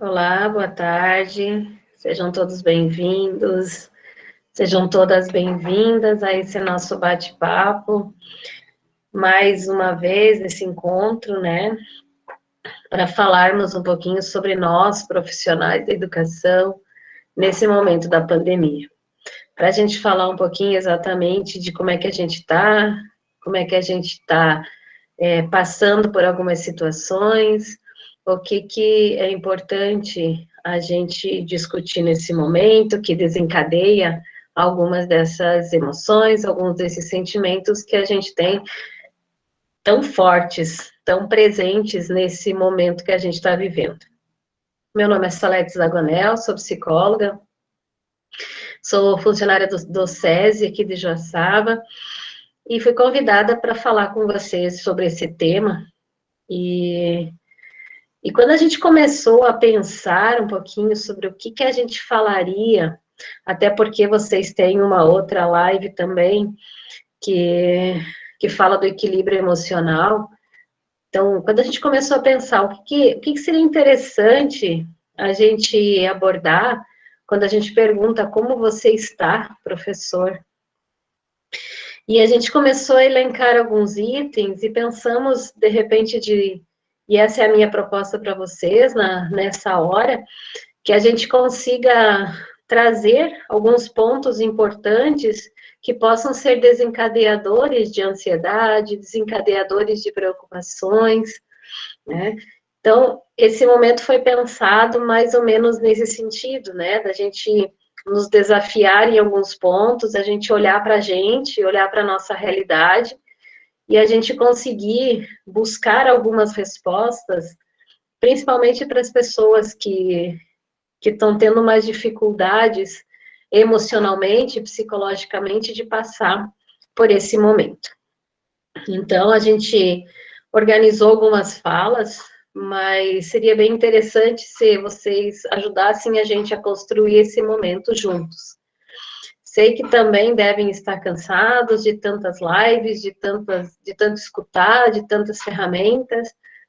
Olá, boa tarde. Sejam todos bem-vindos. Sejam todas bem-vindas a esse nosso bate-papo. Mais uma vez, esse encontro, né? Para falarmos um pouquinho sobre nós, profissionais da educação, nesse momento da pandemia. Para a gente falar um pouquinho exatamente de como é que a gente está, como é que a gente está passando por algumas situações, o que é importante a gente discutir nesse momento, que desencadeia algumas dessas emoções, alguns desses sentimentos que a gente tem tão fortes, tão presentes nesse momento que a gente está vivendo. Meu nome é Salete Zagonel, sou psicóloga, sou funcionária do SESI aqui de Joaçaba, e fui convidada para falar com vocês sobre esse tema, e quando a gente começou a pensar um pouquinho sobre o que a gente falaria, até porque vocês têm uma outra live também, que fala do equilíbrio emocional. Então, quando a gente começou a pensar o que seria interessante a gente abordar, quando a gente pergunta como você está, professor, e a gente começou a elencar alguns itens e pensamos, de repente, e essa é a minha proposta para vocês nessa hora, que a gente consiga trazer alguns pontos importantes que possam ser desencadeadores de ansiedade, desencadeadores de preocupações, né? Então, esse momento foi pensado mais ou menos nesse sentido, né? Da gente nos desafiar em alguns pontos, a gente olhar para a gente, olhar para a nossa realidade, e a gente conseguir buscar algumas respostas, principalmente para as pessoas que estão tendo mais dificuldades emocionalmente, psicologicamente, de passar por esse momento. Então, a gente organizou algumas falas, mas seria bem interessante se vocês ajudassem a gente a construir esse momento juntos. Sei que também devem estar cansados de tantas lives, de tanto escutar, de tantas ferramentas,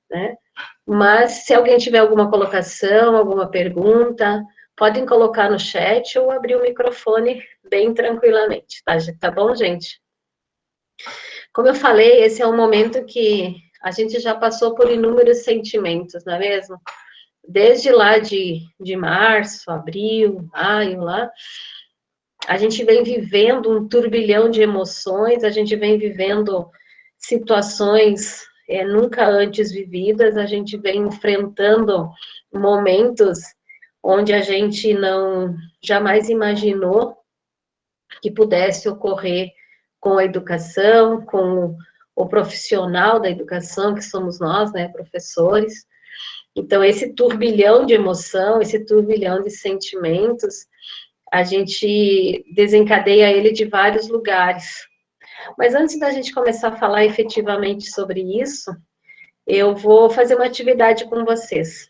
né? Mas se alguém tiver alguma colocação, alguma pergunta, podem colocar no chat ou abrir o microfone bem tranquilamente, tá bom, gente? Como eu falei, esse é um momento que a gente já passou por inúmeros sentimentos, não é mesmo? Desde lá de março, abril, maio, lá, a gente vem vivendo um turbilhão de emoções, a gente vem vivendo situações nunca antes vividas, a gente vem enfrentando momentos onde a gente não jamais imaginou que pudesse ocorrer com a educação, com o profissional da educação, que somos nós, né, professores. Então, esse turbilhão de emoção, esse turbilhão de sentimentos, a gente desencadeia ele de vários lugares. Mas antes da gente começar a falar efetivamente sobre isso, eu vou fazer uma atividade com vocês.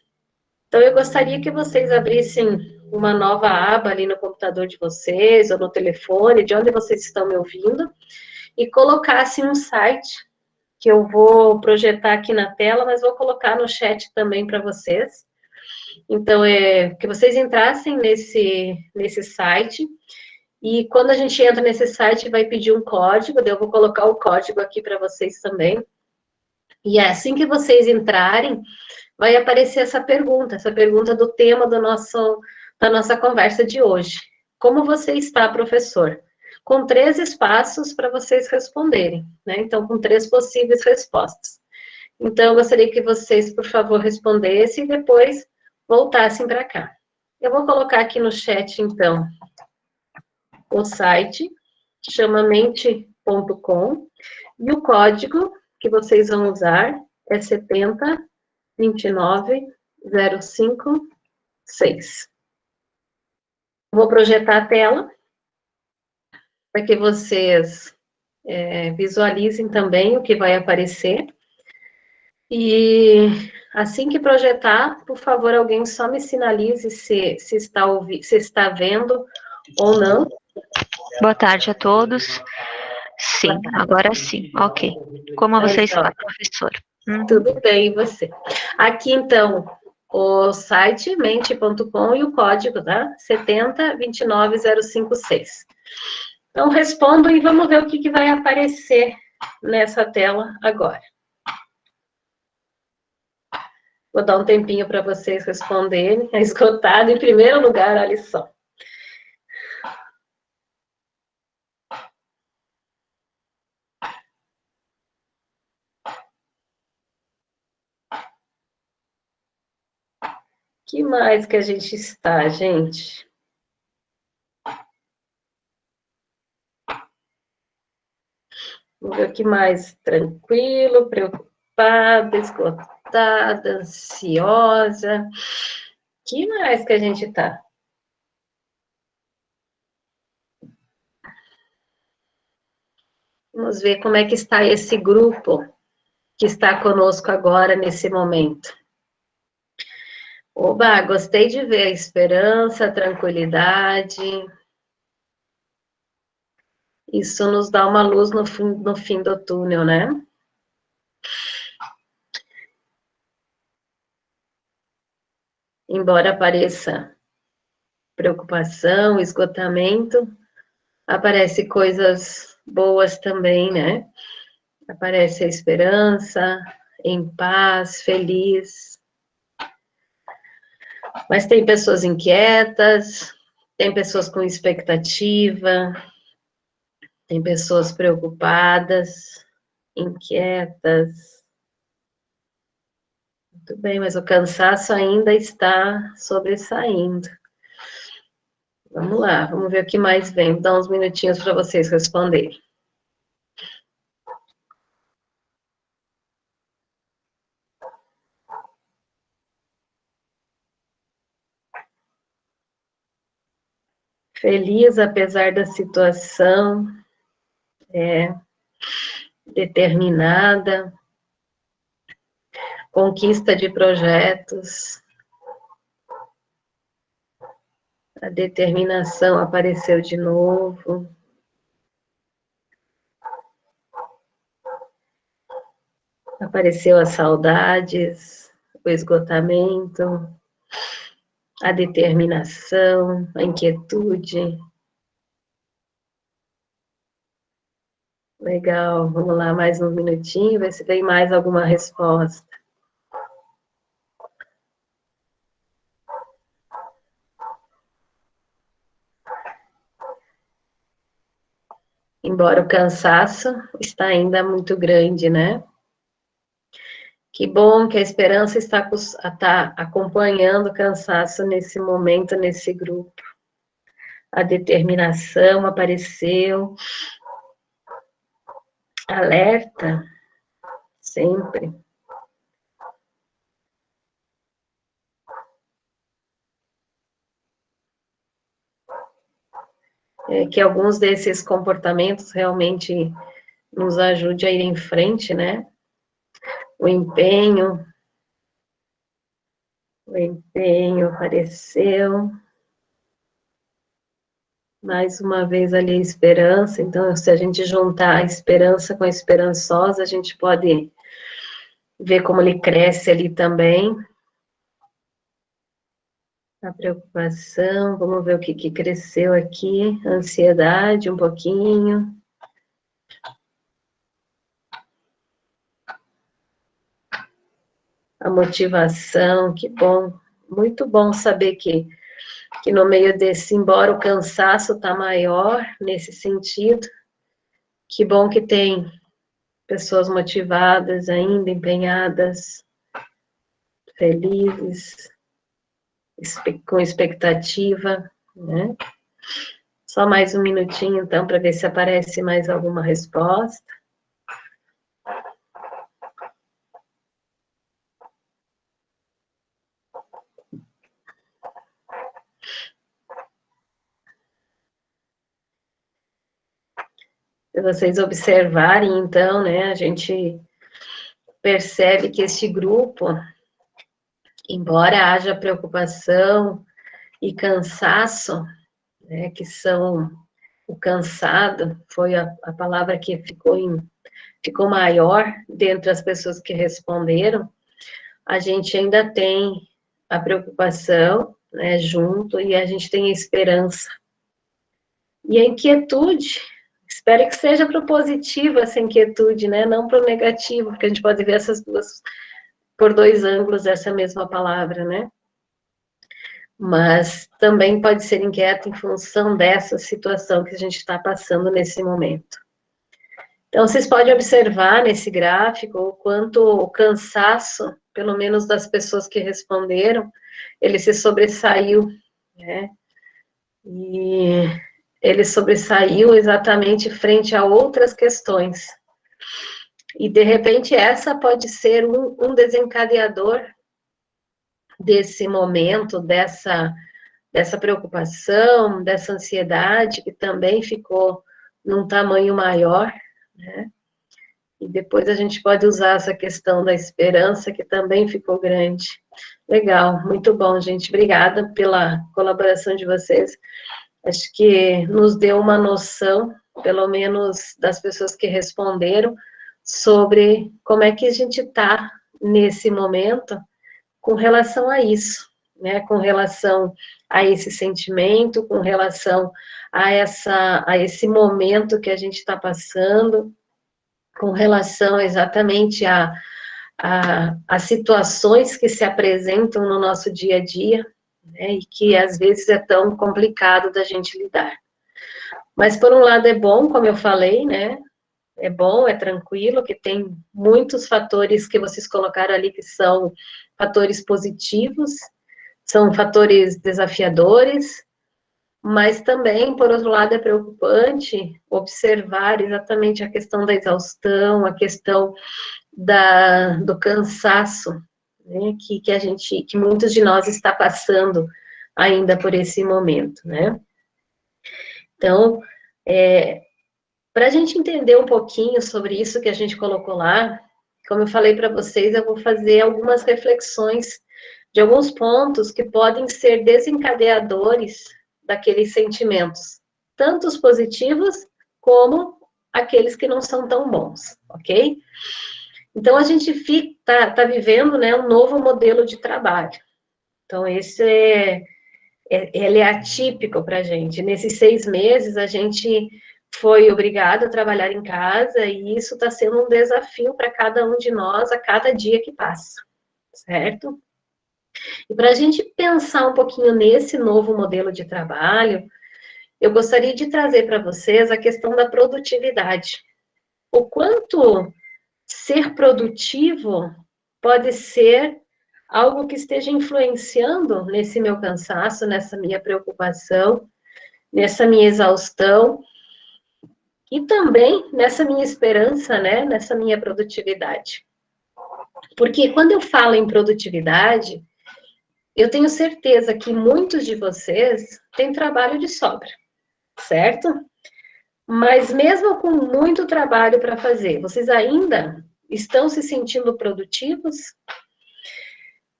Então, eu gostaria que vocês abrissem uma nova aba ali no computador de vocês, ou no telefone, de onde vocês estão me ouvindo, e colocassem um site, que eu vou projetar aqui na tela, mas vou colocar no chat também para vocês. Então, que vocês entrassem nesse site, e quando a gente entra nesse site, vai pedir um código, daí eu vou colocar o código aqui para vocês também. E assim que vocês entrarem, vai aparecer essa pergunta do tema da nossa conversa de hoje. Como você está, professor? Com 3 espaços para vocês responderem, né? Então, com 3 possíveis respostas. Então, eu gostaria que vocês, por favor, respondessem e depois voltassem para cá. Eu vou colocar aqui no chat, então, o site, chama mente.com, e o código que vocês vão usar é 7029056. Vou projetar a tela para que vocês visualizem também o que vai aparecer. E assim que projetar, por favor, alguém só me sinalize se está vendo ou não. Boa tarde a todos. Sim, agora sim. Ok. Como você está, professor? Tudo bem, e você? Aqui, então, o site mente.com e o código, tá? 7029056. Então, respondo e vamos ver o que vai aparecer nessa tela agora. Vou dar um tempinho para vocês responderem. É esgotado em primeiro lugar, olha só. Que mais que a gente está, gente? Vamos ver o que mais. Tranquilo, preocupada, esgotada, ansiosa. Que mais que a gente está? Vamos ver como é que está esse grupo que está conosco agora, nesse momento. Oba, gostei de ver a esperança, a tranquilidade. Isso nos dá uma luz no fim do túnel, né? Embora apareça preocupação, esgotamento, aparece coisas boas também, né? Aparece a esperança, em paz, feliz. Mas tem pessoas inquietas, tem pessoas com expectativa, tem pessoas preocupadas, inquietas. Muito bem, mas o cansaço ainda está sobressaindo. Vamos lá, vamos ver o que mais vem. Vou dar uns minutinhos para vocês responderem. Feliz apesar da situação, determinada, conquista de projetos, a determinação apareceu de novo. Apareceu as saudades, o esgotamento, a determinação, a inquietude. Legal, vamos lá, mais um minutinho, ver se tem mais alguma resposta. Embora o cansaço está ainda muito grande, né? Que bom que a esperança está acompanhando o cansaço nesse momento, nesse grupo. A determinação apareceu. Alerta, sempre. Que alguns desses comportamentos realmente nos ajude a ir em frente, né? O empenho apareceu. Mais uma vez ali a esperança. Então, se a gente juntar a esperança com a esperançosa, a gente pode ver como ele cresce ali também. A preocupação, vamos ver o que cresceu aqui. A ansiedade, um pouquinho. A motivação, que bom. Muito bom saber que no meio desse, embora o cansaço está maior nesse sentido, que bom que tem pessoas motivadas ainda, empenhadas, felizes, com expectativa, né? Só mais um minutinho, então, para ver se aparece mais alguma resposta. Se vocês observarem, então, né, a gente percebe que este grupo, embora haja preocupação e cansaço, né, que são o cansado, foi a palavra que ficou maior dentre as pessoas que responderam, a gente ainda tem a preocupação, né, junto, e a gente tem a esperança. E a inquietude, espero que seja para o positivo essa inquietude, né, não para o negativo, porque a gente pode ver essas duas, por dois ângulos, essa mesma palavra, né. Mas também pode ser inquieto em função dessa situação que a gente está passando nesse momento. Então, vocês podem observar nesse gráfico o quanto o cansaço, pelo menos das pessoas que responderam, ele se sobressaiu, né? E ele sobressaiu exatamente frente a outras questões. E, de repente, essa pode ser um desencadeador desse momento, dessa preocupação, dessa ansiedade, que também ficou num tamanho maior, né? E depois a gente pode usar essa questão da esperança, que também ficou grande. Legal, muito bom, gente. Obrigada pela colaboração de vocês. Acho que nos deu uma noção, pelo menos das pessoas que responderam, sobre como é que a gente está nesse momento com relação a isso, né? Com relação a esse sentimento, com relação a esse momento que a gente está passando, com relação exatamente a situações que se apresentam no nosso dia a dia, né, e que às vezes é tão complicado da gente lidar. Mas por um lado é bom, como eu falei, né, é bom, é tranquilo, que tem muitos fatores que vocês colocaram ali que são fatores positivos, são fatores desafiadores, mas também, por outro lado, é preocupante observar exatamente a questão da exaustão, a questão do cansaço, né, que muitos de nós está passando ainda por esse momento, né? Então, para a gente entender um pouquinho sobre isso que a gente colocou lá, como eu falei para vocês, eu vou fazer algumas reflexões de alguns pontos que podem ser desencadeadores daqueles sentimentos, tanto os positivos como aqueles que não são tão bons, ok? Então, a gente tá vivendo, né, um novo modelo de trabalho. Então, esse ele é atípico para a gente. Nesses 6 meses, a gente foi obrigado a trabalhar em casa e isso está sendo um desafio para cada um de nós a cada dia que passa, certo? E para a gente pensar um pouquinho nesse novo modelo de trabalho, eu gostaria de trazer para vocês a questão da produtividade. O quanto ser produtivo pode ser algo que esteja influenciando nesse meu cansaço, nessa minha preocupação, nessa minha exaustão, e também nessa minha esperança, né, nessa minha produtividade. Porque quando eu falo em produtividade, eu tenho certeza que muitos de vocês têm trabalho de sobra, certo? Mas mesmo com muito trabalho para fazer, vocês ainda estão se sentindo produtivos?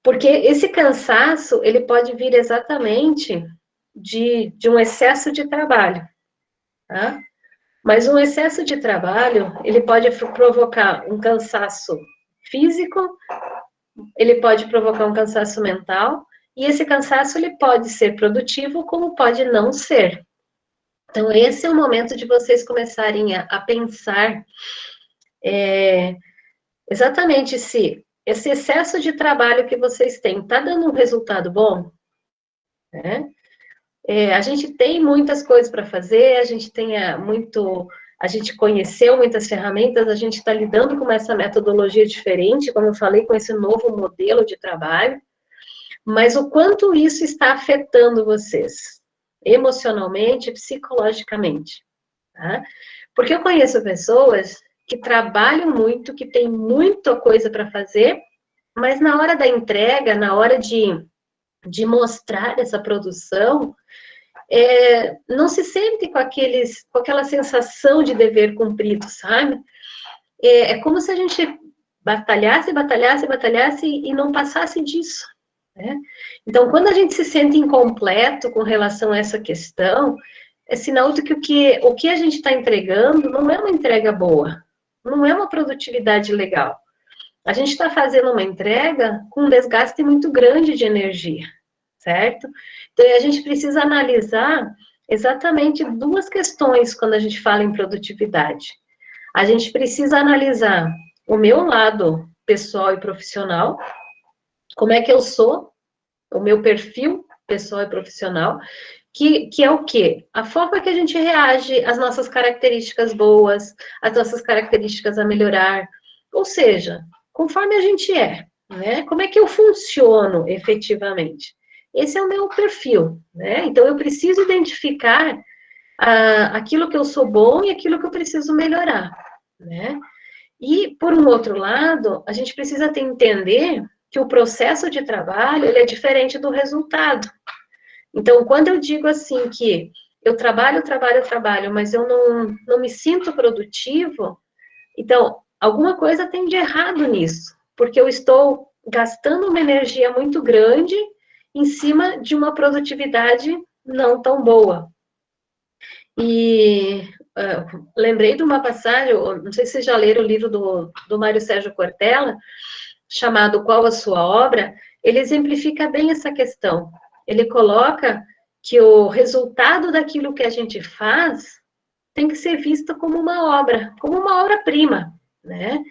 Porque esse cansaço, ele pode vir exatamente de um excesso de trabalho, tá? Mas um excesso de trabalho, ele pode provocar um cansaço físico, ele pode provocar um cansaço mental, e esse cansaço, ele pode ser produtivo, como pode não ser. Então, esse é o momento de vocês começarem a pensar exatamente se esse excesso de trabalho que vocês têm está dando um resultado bom, né? A gente tem muitas coisas para fazer, a gente a gente conheceu muitas ferramentas, a gente está lidando com essa metodologia diferente, como eu falei, com esse novo modelo de trabalho, mas o quanto isso está afetando vocês, emocionalmente, psicologicamente, tá? Porque eu conheço pessoas que trabalham muito, que têm muita coisa para fazer, mas na hora da entrega, na hora de mostrar essa produção, não se sente com aquela sensação de dever cumprido, sabe? É como se a gente batalhasse e não passasse disso, né? Então, quando a gente se sente incompleto com relação a essa questão, é sinal de que o que a gente está entregando não é uma entrega boa, não é uma produtividade legal. a gente está fazendo uma entrega com um desgaste muito grande de energia, certo? Então, a gente precisa analisar exatamente duas questões quando a gente fala em produtividade. A gente precisa analisar o meu lado pessoal e profissional, como é que eu sou, o meu perfil pessoal e profissional, que é o quê? A forma que a gente reage às nossas características boas, às nossas características a melhorar, ou seja, conforme a gente é, né? Como é que eu funciono efetivamente? Esse é o meu perfil, né? Então, eu preciso identificar aquilo que eu sou bom e aquilo que eu preciso melhorar, né? E, por um outro lado, a gente precisa entender que o processo de trabalho, ele é diferente do resultado. Então, quando eu digo assim que eu trabalho, mas eu não me sinto produtivo, então, alguma coisa tem de errado nisso, porque eu estou gastando uma energia muito grande em cima de uma produtividade não tão boa. E lembrei de uma passagem, não sei se vocês já leram o livro do Mário Sérgio Cortella, chamado Qual a Sua Obra. Ele exemplifica bem essa questão. Ele coloca que o resultado daquilo que a gente faz tem que ser visto como uma obra-prima, né?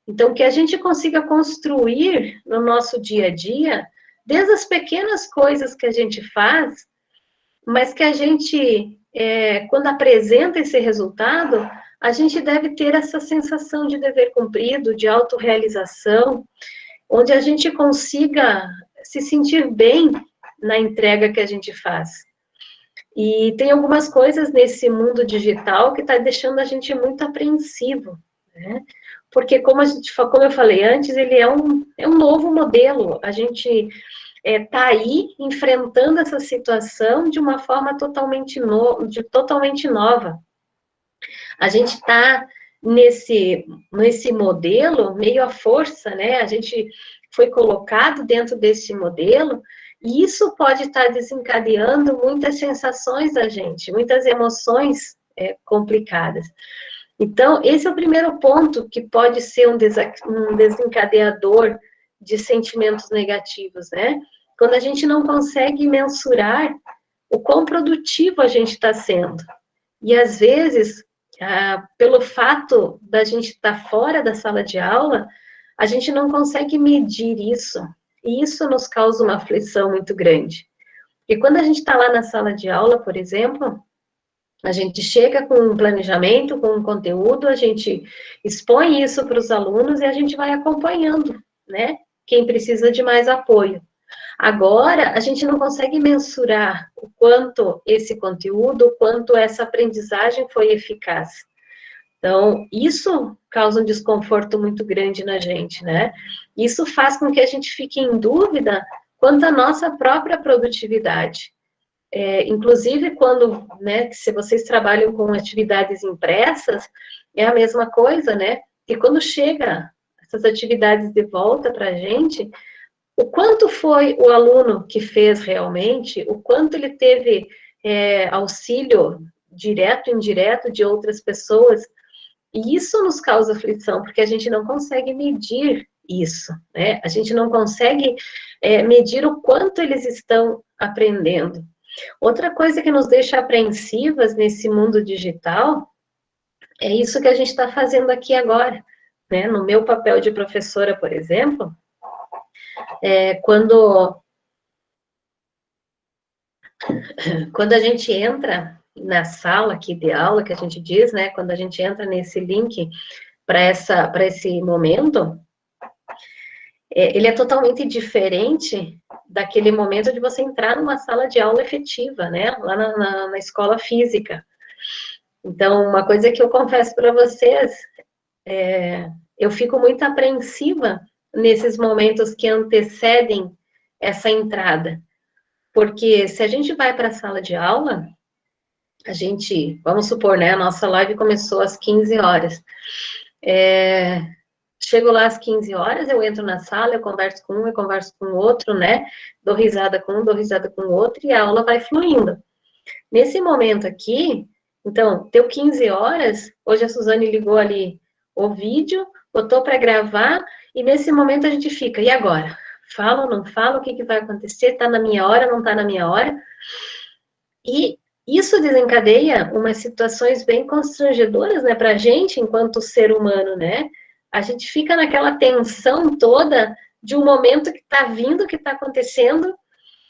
Então, que a gente consiga construir no nosso dia a dia, desde as pequenas coisas que a gente faz, mas que a gente, quando apresenta esse resultado, a gente deve ter essa sensação de dever cumprido, de autorrealização, onde a gente consiga se sentir bem na entrega que a gente faz. E tem algumas coisas nesse mundo digital que está deixando a gente muito apreensivo, né? Porque, como eu falei antes, ele é um novo modelo. A gente está aí enfrentando essa situação de uma forma totalmente nova. A gente está nesse modelo meio à força, né? A gente foi colocado dentro desse modelo, e isso pode estar desencadeando muitas sensações da gente, muitas emoções complicadas. Então, esse é o primeiro ponto que pode ser um desencadeador de sentimentos negativos, né? Quando a gente não consegue mensurar o quão produtivo a gente está sendo. E, às vezes, pelo fato da gente estar fora da sala de aula, a gente não consegue medir isso. E isso nos causa uma aflição muito grande. Porque quando a gente está lá na sala de aula, por exemplo, a gente chega com um planejamento, com um conteúdo, a gente expõe isso para os alunos e a gente vai acompanhando, né? Quem precisa de mais apoio. Agora, a gente não consegue mensurar o quanto esse conteúdo, o quanto essa aprendizagem foi eficaz. Então, isso causa um desconforto muito grande na gente, né? Isso faz com que a gente fique em dúvida quanto à nossa própria produtividade. Inclusive, quando, né, se vocês trabalham com atividades impressas, é a mesma coisa, né? E quando chega essas atividades de volta para a gente, o quanto foi o aluno que fez realmente, o quanto ele teve auxílio direto e indireto de outras pessoas, e isso nos causa aflição, porque a gente não consegue medir isso, né? A gente não consegue medir o quanto eles estão aprendendo. Outra coisa que nos deixa apreensivas nesse mundo digital é isso que a gente está fazendo aqui agora, né? No meu papel de professora, por exemplo, quando a gente entra na sala aqui de aula, que a gente diz, né? Quando a gente entra nesse link para esse momento, ele é totalmente diferente daquele momento de você entrar numa sala de aula efetiva, né? Lá na escola física. Então, uma coisa que eu confesso para vocês, eu fico muito apreensiva nesses momentos que antecedem essa entrada. Porque se a gente vai para a sala de aula, vamos supor, né? A nossa live começou às 15 horas. Chego lá às 15 horas, eu entro na sala, eu converso com um, eu converso com o outro, né? Dou risada com um, dou risada com o outro, e a aula vai fluindo. Nesse momento aqui, então, deu 15 horas, hoje a Suzane ligou ali o vídeo, botou para gravar, e nesse momento a gente fica, e agora? Falo, não falo, o que vai acontecer? Está na minha hora, não está na minha hora? E isso desencadeia umas situações bem constrangedoras, né, para a gente, enquanto ser humano, né? A gente fica naquela tensão toda de um momento que está vindo, que está acontecendo,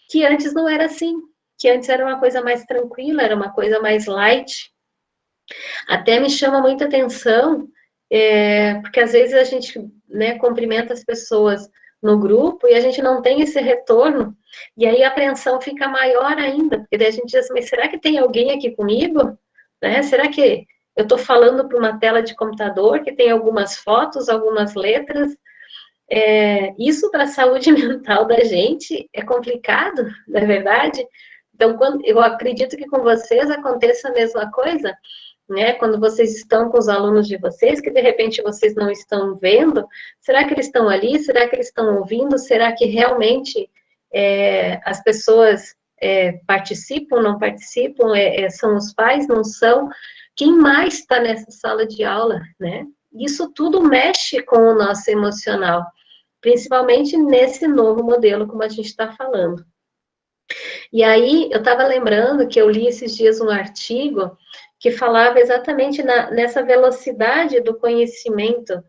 que antes não era assim, que antes era uma coisa mais tranquila, era uma coisa mais light. Até me chama muita atenção, porque às vezes a gente, né, cumprimenta as pessoas no grupo e a gente não tem esse retorno, e aí a apreensão fica maior ainda, porque daí a gente diz assim, mas será que tem alguém aqui comigo? Né? Será que eu estou falando para uma tela de computador que tem algumas fotos, algumas letras? Isso para a saúde mental da gente é complicado, não é verdade? Então, eu acredito que com vocês aconteça a mesma coisa, né? Quando vocês estão com os alunos de vocês, que de repente vocês não estão vendo, será que eles estão ali? Será que eles estão ouvindo? Será que realmente as pessoas participam, não participam? São os pais, não são? Quem mais está nessa sala de aula, né? Isso tudo mexe com o nosso emocional, principalmente nesse novo modelo, como a gente está falando. E aí, eu estava lembrando que eu li esses dias um artigo que falava exatamente nessa velocidade do conhecimento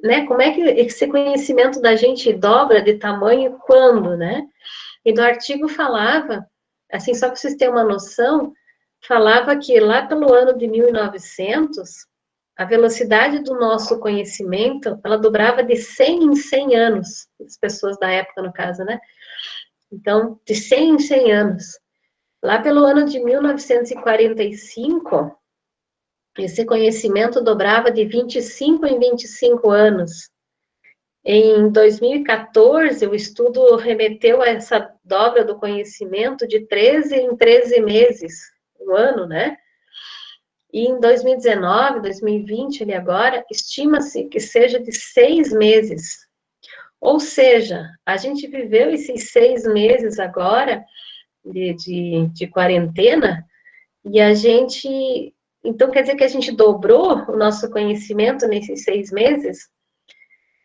né, como é que esse conhecimento da gente dobra de tamanho quando, né? E do artigo falava, assim, só para vocês terem uma noção, falava que lá pelo ano de 1900, a velocidade do nosso conhecimento, ela dobrava de 100 em 100 anos, as pessoas da época, no caso, né? Então, de 100 em 100 anos. Lá pelo ano de 1945, esse conhecimento dobrava de 25 em 25 anos. Em 2014, o estudo remeteu a essa dobra do conhecimento de 13 em 13 meses, um ano, né? E em 2019, 2020, ali agora, estima-se que seja de 6 meses. Ou seja, a gente viveu esses 6 meses agora de quarentena, e a gente... Então, quer dizer que a gente dobrou o nosso conhecimento nesses 6 meses?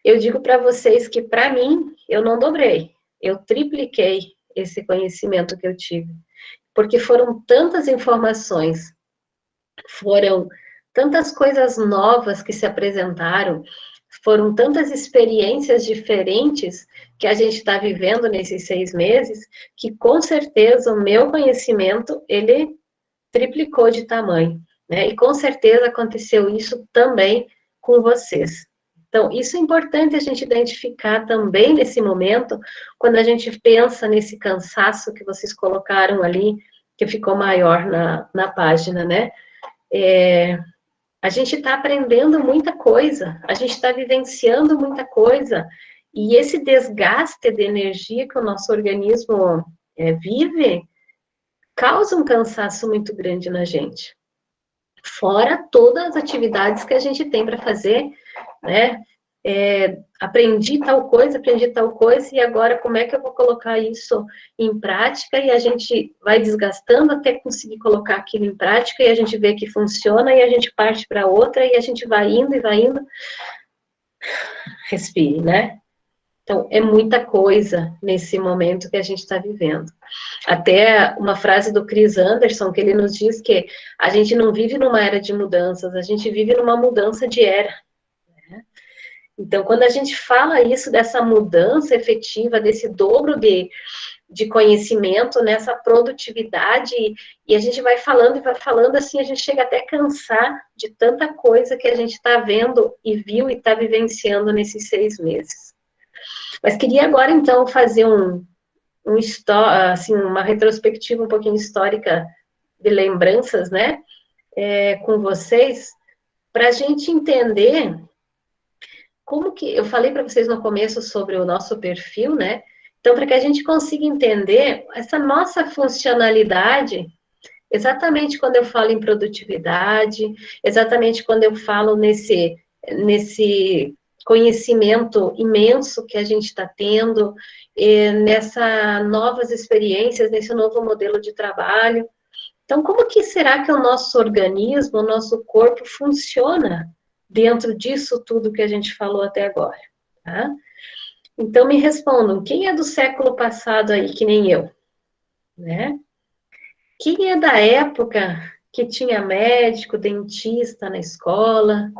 Eu digo para vocês que, para mim, eu não dobrei. Eu tripliquei esse conhecimento que eu tive. Porque foram tantas informações, foram tantas coisas novas que se apresentaram, foram tantas experiências diferentes que a gente está vivendo nesses 6 meses, que com certeza o meu conhecimento, ele triplicou de tamanho, né? E com certeza aconteceu isso também com vocês. Então, isso é importante a gente identificar também nesse momento, quando a gente pensa nesse cansaço que vocês colocaram ali, que ficou maior na página, né? A gente está aprendendo muita coisa, a gente está vivenciando muita coisa, e esse desgaste de energia que o nosso organismo vive, causa um cansaço muito grande na gente. Fora todas as atividades que a gente tem para fazer, né? Aprendi tal coisa, e agora como é que eu vou colocar isso em prática? E a gente vai desgastando até conseguir colocar aquilo em prática, e a gente vê que funciona, e a gente parte para outra, e a gente vai indo e vai indo. Respire, né? Então, é muita coisa nesse momento que a gente está vivendo. Até uma frase do Chris Anderson, que ele nos diz que a gente não vive numa era de mudanças, a gente vive numa mudança de era. Né? Então, quando a gente fala isso, dessa mudança efetiva, desse dobro de conhecimento, nessa produtividade, e a gente vai falando, assim, a gente chega até a cansar de tanta coisa que a gente está vendo e viu e está vivenciando nesses 6 meses. Mas queria agora, então, fazer assim, uma retrospectiva um pouquinho histórica de lembranças, né, com vocês, para a gente entender como que... Eu falei para vocês no começo sobre o nosso perfil, né, então, para que a gente consiga entender essa nossa funcionalidade, exatamente quando eu falo em produtividade, exatamente quando eu falo nesse conhecimento imenso que a gente está tendo, nessas novas experiências, nesse novo modelo de trabalho. Então, como que será que o nosso organismo, o nosso corpo funciona dentro disso tudo que a gente falou até agora? Tá? Então, me respondam, quem é do século passado aí, que nem eu? Né? Quem é da época que tinha médico, dentista na escola?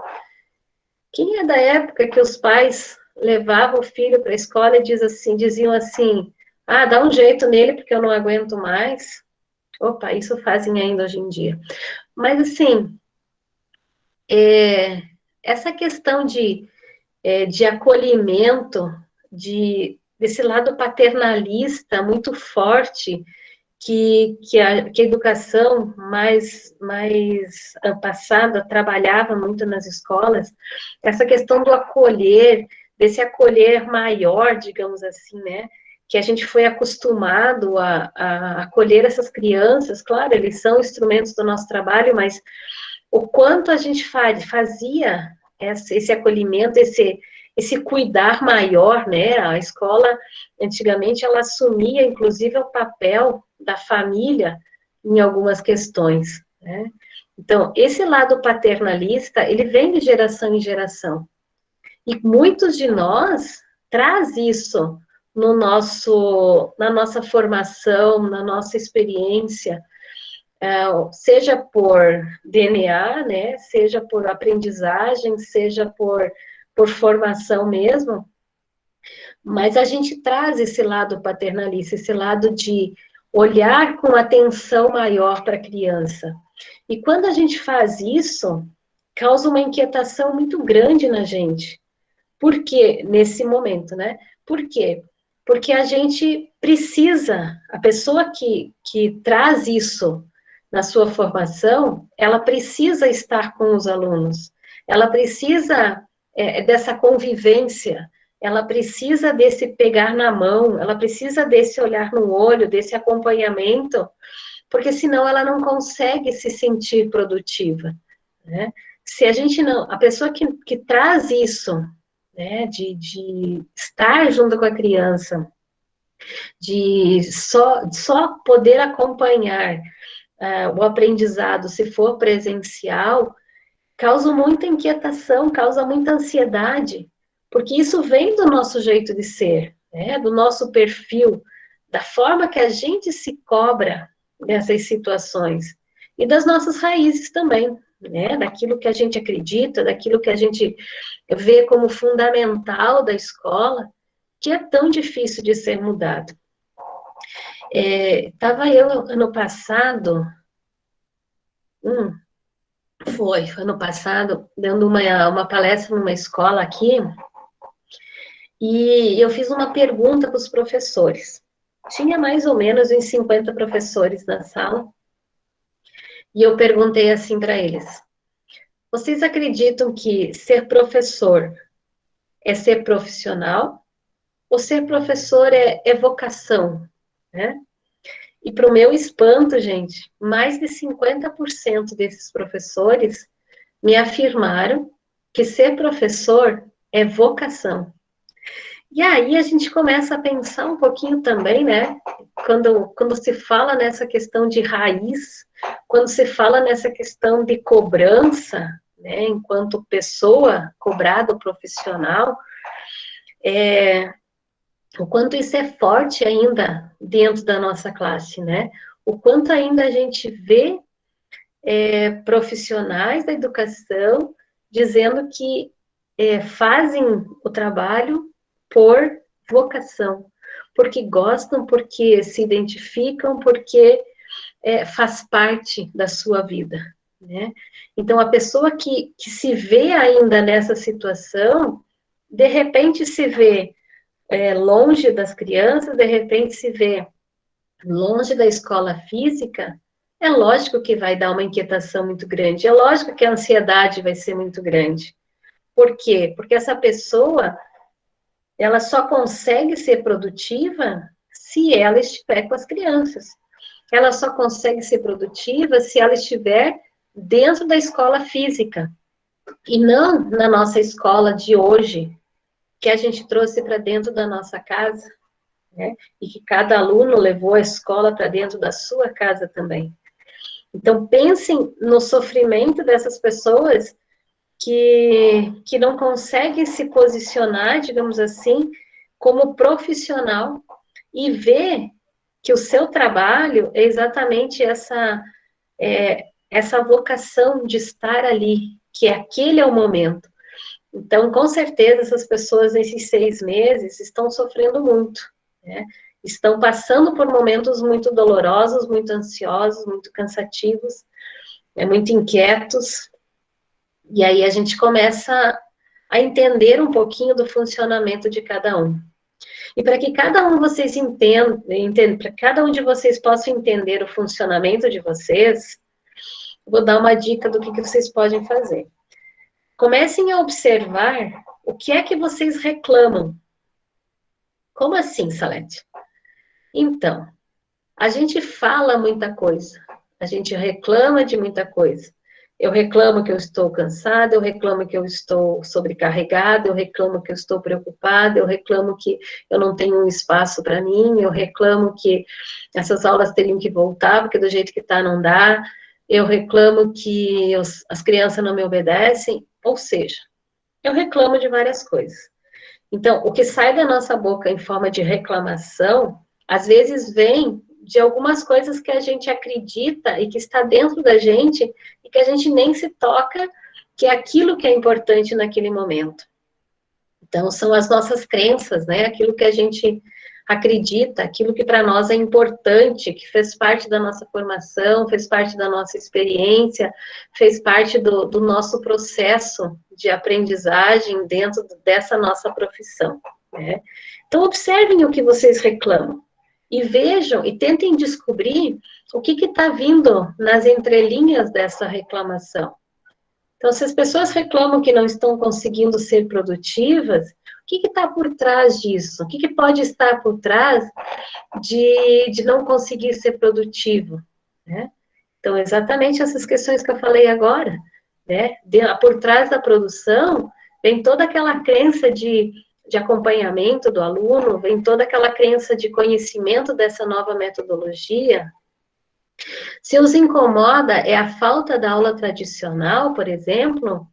Quem é da época que os pais levavam o filho para a escola e diziam assim, ah, dá um jeito nele porque eu não aguento mais? Opa, isso fazem ainda hoje em dia. Mas, assim, essa questão de acolhimento, desse lado paternalista muito forte, que a educação mais passada trabalhava muito nas escolas, essa questão do acolher, desse acolher maior, digamos assim, né? Que a gente foi acostumado a acolher essas crianças, claro, eles são instrumentos do nosso trabalho, mas o quanto a gente fazia esse acolhimento, esse cuidar maior, né? A escola, antigamente, ela assumia, inclusive, o papel da família em algumas questões, né? Então, esse lado paternalista, ele vem de geração em geração. E muitos de nós traz isso na nossa formação, na nossa experiência, seja por DNA, né, seja por aprendizagem, seja por formação mesmo, mas a gente traz esse lado paternalista, esse lado de olhar com atenção maior para a criança. E quando a gente faz isso, causa uma inquietação muito grande na gente. Por quê? Nesse momento, né? Por quê? Porque a gente precisa, a pessoa que traz isso na sua formação, ela precisa estar com os alunos, ela precisa dessa convivência, ela precisa desse pegar na mão, ela precisa desse olhar no olho, desse acompanhamento, porque senão ela não consegue se sentir produtiva, né? Se a gente não, a pessoa que traz isso, né, de estar junto com a criança, de só poder acompanhar o aprendizado se for presencial, causa muita inquietação, causa muita ansiedade, porque isso vem do nosso jeito de ser, né, do nosso perfil, da forma que a gente se cobra nessas situações, e das nossas raízes também, né, daquilo que a gente acredita, daquilo que a gente vê como fundamental da escola, que é tão difícil de ser mudado. Estava eu, ano passado, foi ano passado, dando uma palestra numa escola aqui, e eu fiz uma pergunta para os professores. Tinha mais ou menos uns 50 professores na sala, e eu perguntei assim para eles: vocês acreditam que ser professor é ser profissional? Ou ser professor é vocação, né? E para o meu espanto, gente, mais de 50% desses professores me afirmaram que ser professor é vocação. E aí a gente começa a pensar um pouquinho também, né? Quando se fala nessa questão de raiz, quando se fala nessa questão de cobrança, né? Enquanto pessoa cobrada, profissional, o quanto isso é forte ainda dentro da nossa classe, né? O quanto ainda a gente vê profissionais da educação dizendo que fazem o trabalho por vocação, porque gostam, porque se identificam, porque faz parte da sua vida, né? Então, a pessoa que se vê ainda nessa situação, de repente se vê longe das crianças, de repente se vê longe da escola física, é lógico que vai dar uma inquietação muito grande, é lógico que a ansiedade vai ser muito grande. Por quê? Porque essa pessoa, ela só consegue ser produtiva se ela estiver com as crianças. Ela só consegue ser produtiva se ela estiver dentro da escola física, e não na nossa escola de hoje, que a gente trouxe para dentro da nossa casa, né? E que cada aluno levou a escola para dentro da sua casa também. Então, pensem no sofrimento dessas pessoas que não conseguem se posicionar, digamos assim, como profissional e ver que o seu trabalho é exatamente essa vocação de estar ali, que aquele é o momento. Então, com certeza, essas pessoas, nesses 6 meses, estão sofrendo muito, né? Estão passando por momentos muito dolorosos, muito ansiosos, muito cansativos, muito inquietos, e aí a gente começa a entender um pouquinho do funcionamento de cada um. E para que cada um vocês entendam, para cada um de vocês possa entender o funcionamento de vocês, vou dar uma dica do que vocês podem fazer. Comecem a observar o que é que vocês reclamam. Como assim, Salete? Então, a gente fala muita coisa, a gente reclama de muita coisa. Eu reclamo que eu estou cansada, eu reclamo que eu estou sobrecarregada, eu reclamo que eu estou preocupada, eu reclamo que eu não tenho um espaço para mim, eu reclamo que essas aulas teriam que voltar, porque do jeito que está não dá, eu reclamo que as crianças não me obedecem, ou seja, eu reclamo de várias coisas. Então, o que sai da nossa boca em forma de reclamação, às vezes vem de algumas coisas que a gente acredita e que está dentro da gente e que a gente nem se toca, que é aquilo que é importante naquele momento. Então, são as nossas crenças, né? Aquilo que a gente acredita, aquilo que para nós é importante, que fez parte da nossa formação, fez parte da nossa experiência, fez parte do nosso processo de aprendizagem dentro dessa nossa profissão, né? Então, observem o que vocês reclamam e vejam e tentem descobrir o que está vindo nas entrelinhas dessa reclamação. Então, se as pessoas reclamam que não estão conseguindo ser produtivas, o que está por trás disso? O que pode estar por trás de não conseguir ser produtivo? Né? Então, exatamente essas questões que eu falei agora. Né? Por trás da produção, vem toda aquela crença de acompanhamento do aluno, vem toda aquela crença de conhecimento dessa nova metodologia. Se os incomoda é a falta da aula tradicional, por exemplo,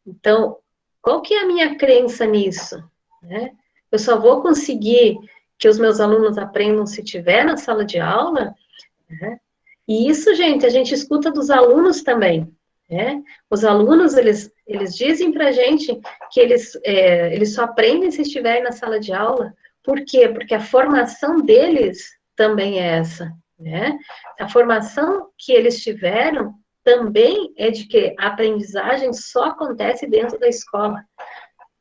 então, qual que é a minha crença nisso? Né? Eu só vou conseguir que os meus alunos aprendam se tiver na sala de aula? Né? E isso, gente, a gente escuta dos alunos também. Né? Os alunos, eles dizem para a gente que eles só aprendem se estiverem na sala de aula. Por quê? Porque a formação deles também é essa. Né? A formação que eles tiveram também é de que a aprendizagem só acontece dentro da escola.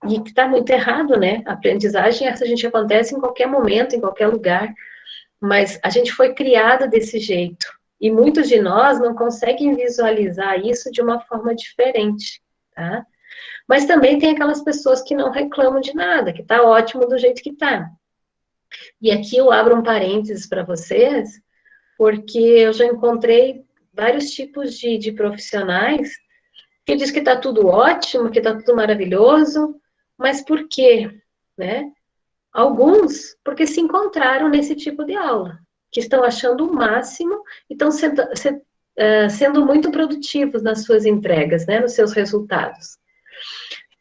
E que está muito errado, né? A aprendizagem, essa gente acontece em qualquer momento, em qualquer lugar. Mas a gente foi criado desse jeito. E muitos de nós não conseguem visualizar isso de uma forma diferente, tá? Mas também tem aquelas pessoas que não reclamam de nada, que está ótimo do jeito que está. E aqui eu abro um parênteses para vocês, porque eu já encontrei vários tipos de profissionais que diz que está tudo ótimo, que está tudo maravilhoso, mas por quê? Né? Alguns, porque se encontraram nesse tipo de aula, que estão achando o máximo e estão sendo muito produtivos nas suas entregas, né, nos seus resultados.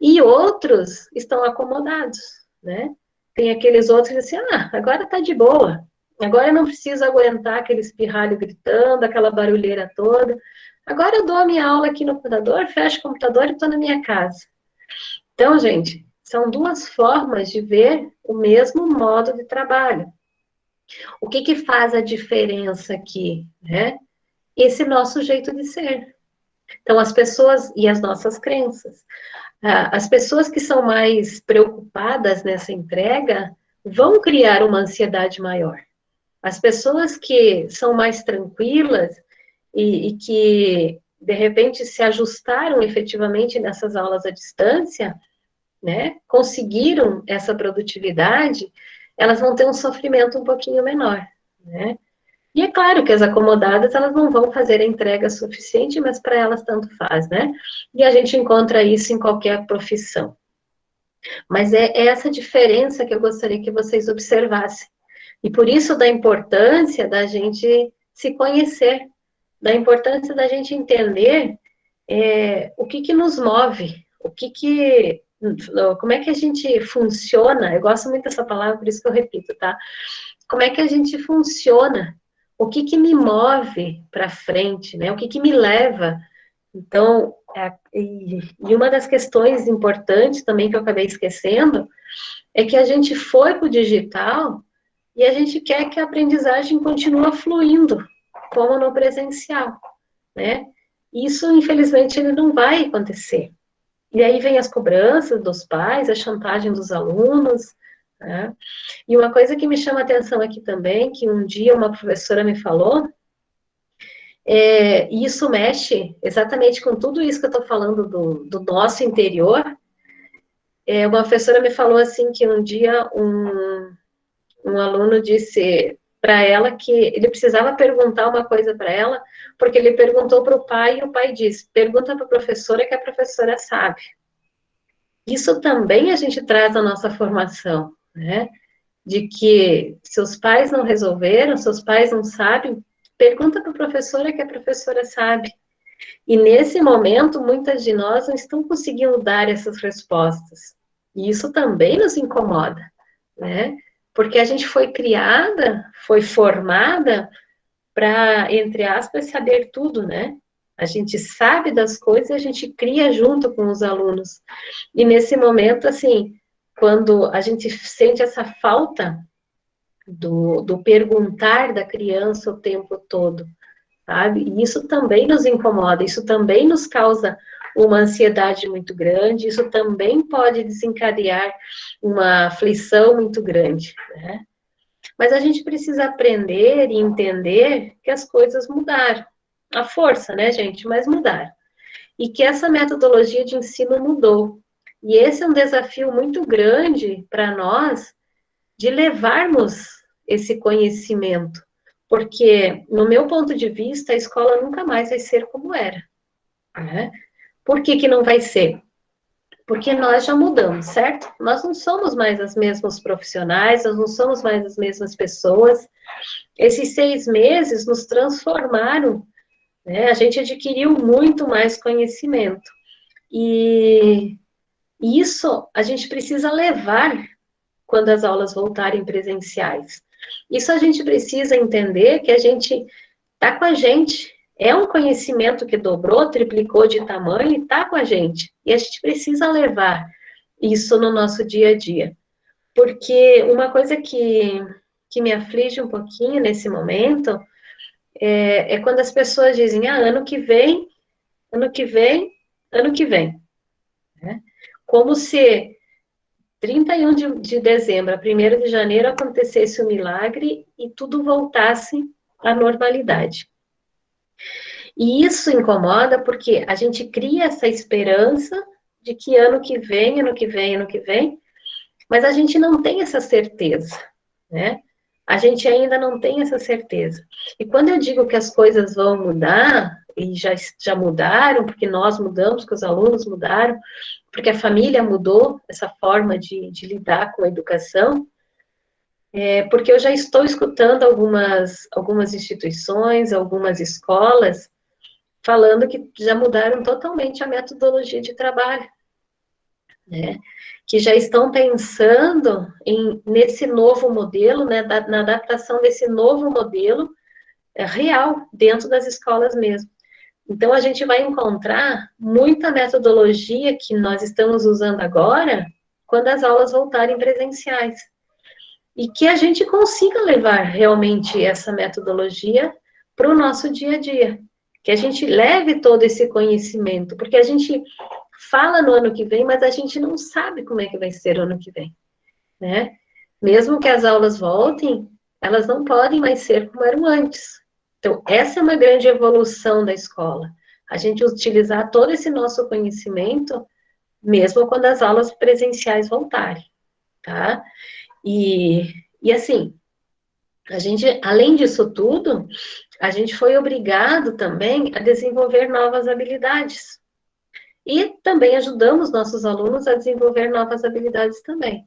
E outros estão acomodados, né? Tem aqueles outros que dizem assim, agora está de boa, agora eu não preciso aguentar aquele espirralho gritando, aquela barulheira toda, agora eu dou a minha aula aqui no computador, fecho o computador e estou na minha casa. Então, gente, são duas formas de ver o mesmo modo de trabalho. O que faz a diferença aqui, né? Esse nosso jeito de ser. Então, as pessoas e as nossas crenças. As pessoas que são mais preocupadas nessa entrega vão criar uma ansiedade maior. As pessoas que são mais tranquilas e que, de repente, se ajustaram efetivamente nessas aulas à distância, né, conseguiram essa produtividade, elas vão ter um sofrimento um pouquinho menor, né? E é claro que as acomodadas, elas não vão fazer a entrega suficiente, mas para elas tanto faz, né? E a gente encontra isso em qualquer profissão. Mas é essa diferença que eu gostaria que vocês observassem. E por isso da importância da gente se conhecer, da importância da gente entender o que nos move, como é que a gente funciona. Eu gosto muito dessa palavra, por isso que eu repito, tá? Como é que a gente funciona? O que me move para frente, né? O que me leva? Então, e uma das questões importantes também que eu acabei esquecendo é que a gente foi para o digital e a gente quer que a aprendizagem continue fluindo, como no presencial, né? Isso, infelizmente, ele não vai acontecer. E aí vem as cobranças dos pais, a chantagem dos alunos, né? E uma coisa que me chama a atenção aqui também, que um dia uma professora me falou, e isso mexe exatamente com tudo isso que eu estou falando do nosso interior. Uma professora me falou assim que um dia um aluno disse para ela que ele precisava perguntar uma coisa para ela, porque ele perguntou para o pai e o pai disse: pergunta para a professora que a professora sabe. Isso também a gente traz na nossa formação, né? De que seus pais não resolveram, seus pais não sabem, pergunta para a professora que a professora sabe. E nesse momento, muitas de nós não estão conseguindo dar essas respostas. E isso também nos incomoda, né? Porque a gente foi criada, foi formada para, entre aspas, saber tudo, né? A gente sabe das coisas e a gente cria junto com os alunos. E nesse momento, assim, quando a gente sente essa falta do perguntar da criança o tempo todo, sabe? E isso também nos incomoda, isso também nos causa uma ansiedade muito grande, isso também pode desencadear uma aflição muito grande, né? Mas a gente precisa aprender e entender que as coisas mudaram. A força, né, gente? Mas mudaram. E que essa metodologia de ensino mudou. E esse é um desafio muito grande para nós de levarmos esse conhecimento. Porque, no meu ponto de vista, a escola nunca mais vai ser como era. Né? Por que não vai ser? Porque nós já mudamos, certo? Nós não somos mais as mesmas profissionais, nós não somos mais as mesmas pessoas. Esses 6 meses nos transformaram, né? A gente adquiriu muito mais conhecimento. E isso a gente precisa levar quando as aulas voltarem presenciais. Isso a gente precisa entender que a gente está com a gente. É um conhecimento que dobrou, triplicou de tamanho e está com a gente. E a gente precisa levar isso no nosso dia a dia. Porque uma coisa que me aflige um pouquinho nesse momento é quando as pessoas dizem, ano que vem, ano que vem, ano que vem. Né? Como se 31 de dezembro a 1º de janeiro acontecesse um milagre e tudo voltasse à normalidade. E isso incomoda porque a gente cria essa esperança de que ano que vem, ano que vem, ano que vem, mas a gente não tem essa certeza, né? A gente ainda não tem essa certeza. E quando eu digo que as coisas vão mudar, e já mudaram, porque nós mudamos, que os alunos mudaram, porque a família mudou essa forma de lidar com a educação, porque eu já estou escutando algumas instituições, algumas escolas, falando que já mudaram totalmente a metodologia de trabalho, né? Que já estão pensando nesse novo modelo, né, na adaptação desse novo modelo real, dentro das escolas mesmo. Então, a gente vai encontrar muita metodologia que nós estamos usando agora, quando as aulas voltarem presenciais. E que a gente consiga levar realmente essa metodologia para o nosso dia a dia. Que a gente leve todo esse conhecimento, porque a gente fala no ano que vem, mas a gente não sabe como é que vai ser o ano que vem, né? Mesmo que as aulas voltem, elas não podem mais ser como eram antes. Então, essa é uma grande evolução da escola. A gente utilizar todo esse nosso conhecimento, mesmo quando as aulas presenciais voltarem, tá? E assim, a gente, além disso tudo, a gente foi obrigado também a desenvolver novas habilidades. E também ajudamos nossos alunos a desenvolver novas habilidades também.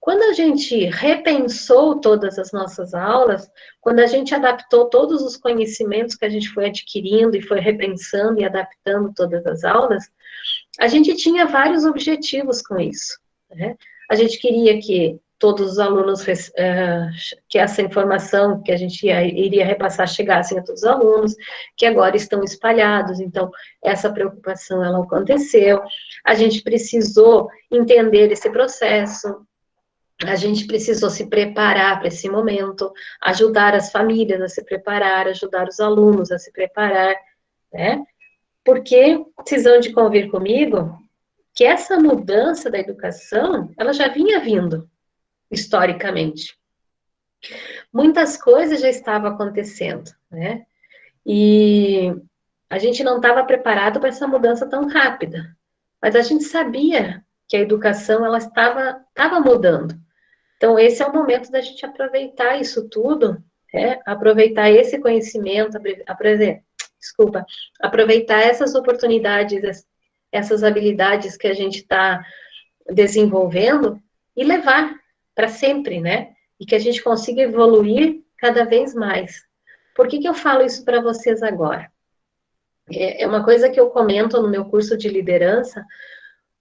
Quando a gente repensou todas as nossas aulas, quando a gente adaptou todos os conhecimentos que a gente foi adquirindo e foi repensando e adaptando todas as aulas, a gente tinha vários objetivos com isso, né? A gente queria que todos os alunos, que essa informação que a gente iria repassar chegassem a todos os alunos, que agora estão espalhados, então essa preocupação ela aconteceu. A gente precisou entender esse processo, a gente precisou se preparar para esse momento, ajudar as famílias a se preparar, ajudar os alunos a se preparar, né? Porque, precisam de convir comigo, que essa mudança da educação, ela já vinha vindo, historicamente. Muitas coisas já estavam acontecendo, né? E a gente não estava preparado para essa mudança tão rápida, mas a gente sabia que a educação, ela estava mudando. Então, esse é o momento da gente aproveitar isso tudo, né? Aproveitar esse conhecimento, aproveitar essas oportunidades, essas habilidades que a gente está desenvolvendo e levar para sempre, né? E que a gente consiga evoluir cada vez mais. Por que eu falo isso para vocês agora? É uma coisa que eu comento no meu curso de liderança,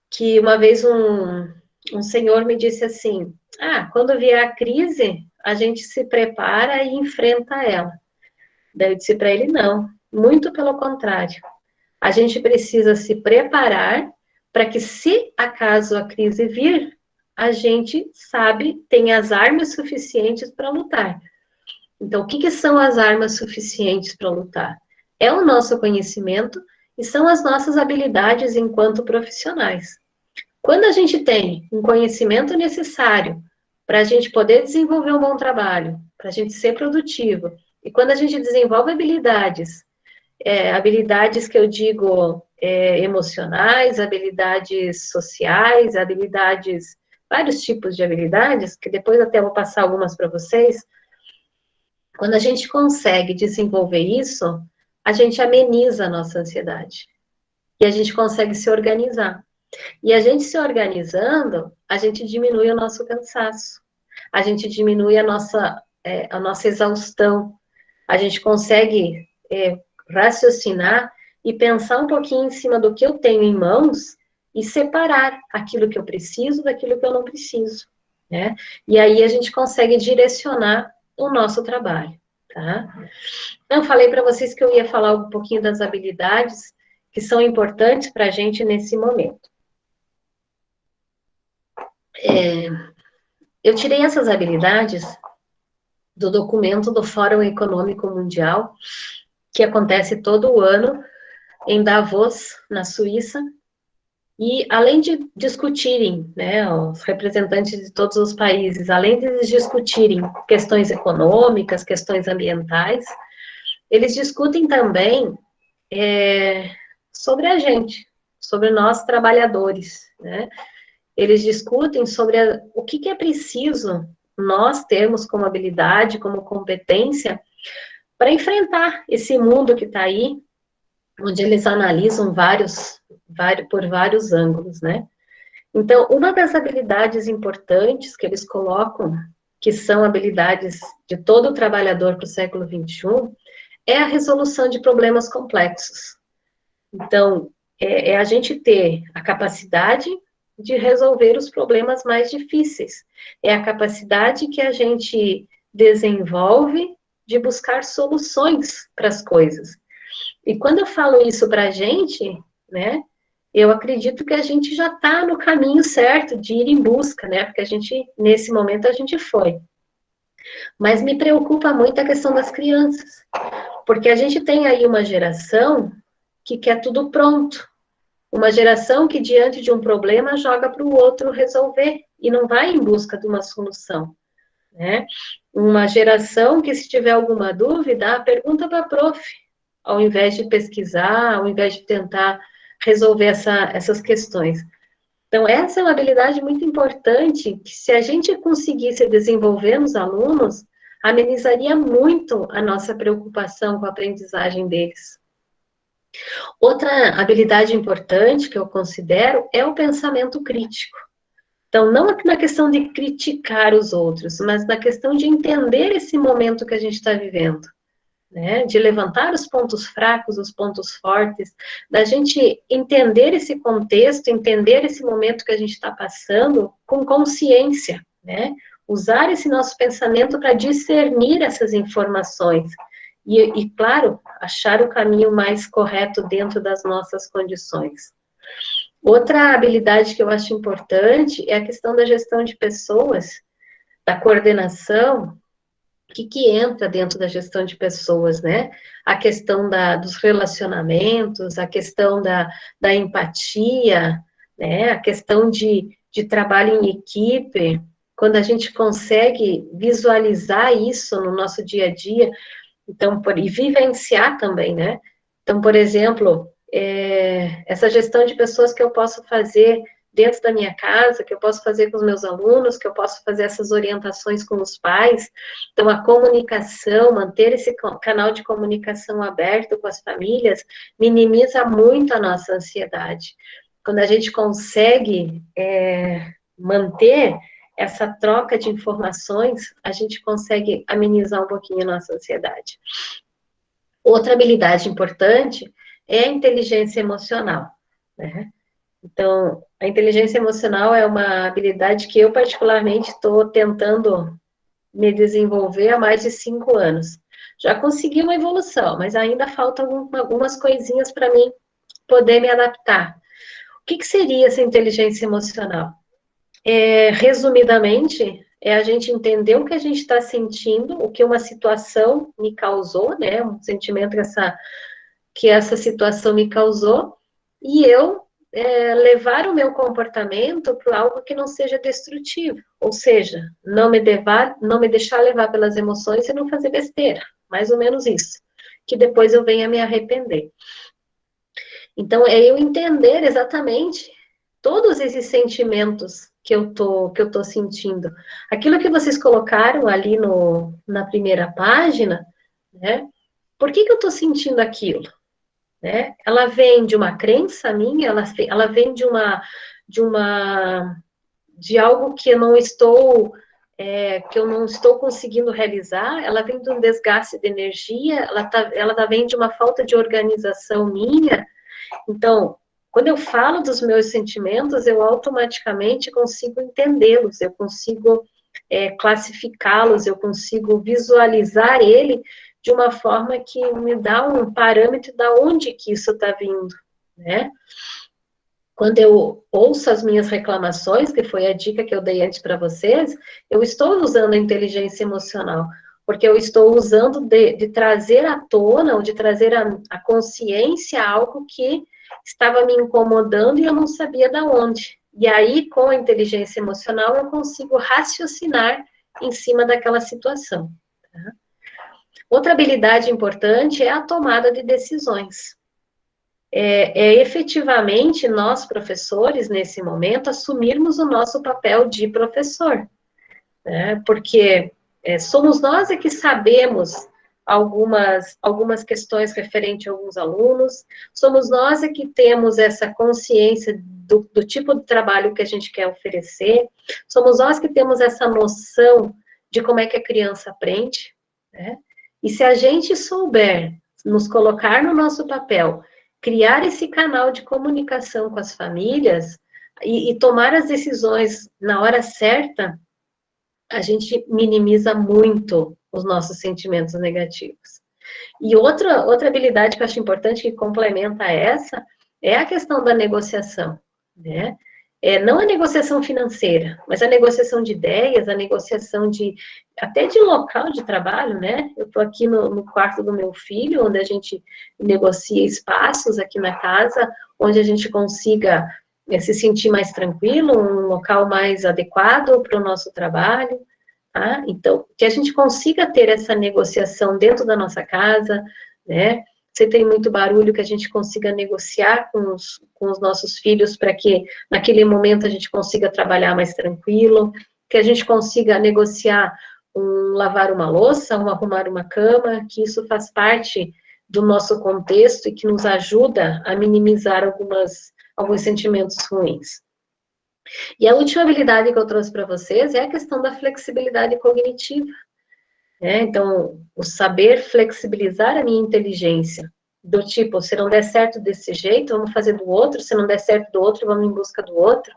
que uma vez um senhor me disse assim, quando vier a crise, a gente se prepara e enfrenta ela. Daí eu disse para ele, não, muito pelo contrário. A gente precisa se preparar para que, se acaso a crise vir, a gente sabe, tem as armas suficientes para lutar. Então, o que são as armas suficientes para lutar? É o nosso conhecimento e são as nossas habilidades enquanto profissionais. Quando a gente tem um conhecimento necessário para a gente poder desenvolver um bom trabalho, para a gente ser produtivo, e quando a gente desenvolve habilidades que eu digo emocionais, habilidades sociais, vários tipos de habilidades, que depois até vou passar algumas para vocês. Quando a gente consegue desenvolver isso, a gente ameniza a nossa ansiedade. E a gente consegue se organizar. E a gente se organizando, a gente diminui o nosso cansaço. A gente diminui a nossa exaustão. A gente consegue raciocinar e pensar um pouquinho em cima do que eu tenho em mãos e separar aquilo que eu preciso daquilo que eu não preciso, né? E aí a gente consegue direcionar o nosso trabalho, tá? Eu falei para vocês que eu ia falar um pouquinho das habilidades que são importantes para a gente nesse momento. Eu tirei essas habilidades do documento do Fórum Econômico Mundial, que acontece todo o ano em Davos, na Suíça, e além de discutirem, né, os representantes de todos os países, além de eles discutirem questões econômicas, questões ambientais, eles discutem também sobre a gente, sobre nós trabalhadores, né? Eles discutem sobre o que é preciso nós termos como habilidade, como competência, para enfrentar esse mundo que está aí, onde eles analisam por vários ângulos, né? Então, uma das habilidades importantes que eles colocam, que são habilidades de todo trabalhador para o século XXI, é a resolução de problemas complexos. Então, a gente ter a capacidade de resolver os problemas mais difíceis. É a capacidade que a gente desenvolve de buscar soluções para as coisas. E quando eu falo isso para a gente, né, eu acredito que a gente já está no caminho certo de ir em busca, né, porque nesse momento, a gente foi. Mas me preocupa muito a questão das crianças, porque a gente tem aí uma geração que quer tudo pronto, uma geração que, diante de um problema, joga para o outro resolver e não vai em busca de uma solução, né? Uma geração que, se tiver alguma dúvida, pergunta para a prof, ao invés de pesquisar, ao invés de tentar resolver essas questões. Então, essa é uma habilidade muito importante, que, se a gente conseguisse desenvolver nos alunos, amenizaria muito a nossa preocupação com a aprendizagem deles. Outra habilidade importante que eu considero é o pensamento crítico. Então, não na questão de criticar os outros, mas na questão de entender esse momento que a gente está vivendo, né? De levantar os pontos fracos, os pontos fortes, da gente entender esse contexto, entender esse momento que a gente está passando com consciência, né? Usar esse nosso pensamento para discernir essas informações. E, claro, achar o caminho mais correto dentro das nossas condições. Outra habilidade que eu acho importante é a questão da gestão de pessoas, da coordenação, que entra dentro da gestão de pessoas, né? A questão dos relacionamentos, a questão da empatia, né? A questão de trabalho em equipe, quando a gente consegue visualizar isso no nosso dia a dia, então, e vivenciar também, né? Então, por exemplo, essa gestão de pessoas que eu posso fazer dentro da minha casa, que eu posso fazer com os meus alunos, que eu posso fazer essas orientações com os pais. Então, a comunicação, manter esse canal de comunicação aberto com as famílias, minimiza muito a nossa ansiedade. Quando a gente consegue manter essa troca de informações, a gente consegue amenizar um pouquinho a nossa ansiedade. Outra habilidade importante é a inteligência emocional, né? Então, a inteligência emocional é uma habilidade que eu, particularmente, estou tentando me desenvolver há mais de 5 anos. Já consegui uma evolução, mas ainda faltam algumas coisinhas para mim poder me adaptar. O que seria essa inteligência emocional? Resumidamente, é a gente entender o que a gente está sentindo, o que uma situação me causou, né? Um sentimento que essa situação me causou, e eu levar o meu comportamento para algo que não seja destrutivo, ou seja, não me deixar levar pelas emoções e não fazer besteira, mais ou menos isso, que depois eu venha me arrepender. Então, é eu entender exatamente todos esses sentimentos que eu tô sentindo. Aquilo que vocês colocaram ali na primeira página, né? Por que eu estou sentindo aquilo? Né? Ela vem de uma crença minha, ela vem de algo que eu não estou conseguindo realizar, ela vem de um desgaste de energia, ela vem de uma falta de organização minha. Então, quando eu falo dos meus sentimentos, eu automaticamente consigo entendê-los, eu consigo classificá-los, eu consigo visualizar ele de uma forma que me dá um parâmetro de onde que isso está vindo, né? Quando eu ouço as minhas reclamações, que foi a dica que eu dei antes para vocês, eu estou usando a inteligência emocional, porque eu estou usando de trazer à tona, ou de trazer a consciência algo que estava me incomodando e eu não sabia de onde. E aí, com a inteligência emocional, eu consigo raciocinar em cima daquela situação. Tá? Outra habilidade importante é a tomada de decisões. Efetivamente nós, professores, nesse momento, assumirmos o nosso papel de professor, né? Porque somos nós que sabemos algumas questões referentes a alguns alunos, somos nós que temos essa consciência do tipo de trabalho que a gente quer oferecer, somos nós que temos essa noção de como é que a criança aprende, né? E se a gente souber nos colocar no nosso papel, criar esse canal de comunicação com as famílias e tomar as decisões na hora certa, a gente minimiza muito os nossos sentimentos negativos. E outra habilidade que eu acho importante, que complementa essa, é a questão da negociação, né? Não a negociação financeira, mas a negociação de ideias, a negociação até de local de trabalho, né? Eu estou aqui no quarto do meu filho, onde a gente negocia espaços aqui na casa, onde a gente consiga se sentir mais tranquilo, um local mais adequado para o nosso trabalho, tá? Então, que a gente consiga ter essa negociação dentro da nossa casa, né? Se tem muito barulho, que a gente consiga negociar com os nossos filhos para que naquele momento a gente consiga trabalhar mais tranquilo, que a gente consiga negociar lavar uma louça, arrumar uma cama, que isso faz parte do nosso contexto e que nos ajuda a minimizar alguns sentimentos ruins. E a última habilidade que eu trouxe para vocês é a questão da flexibilidade cognitiva. Então, o saber flexibilizar a minha inteligência, do tipo, se não der certo desse jeito, vamos fazer do outro, se não der certo do outro, vamos em busca do outro,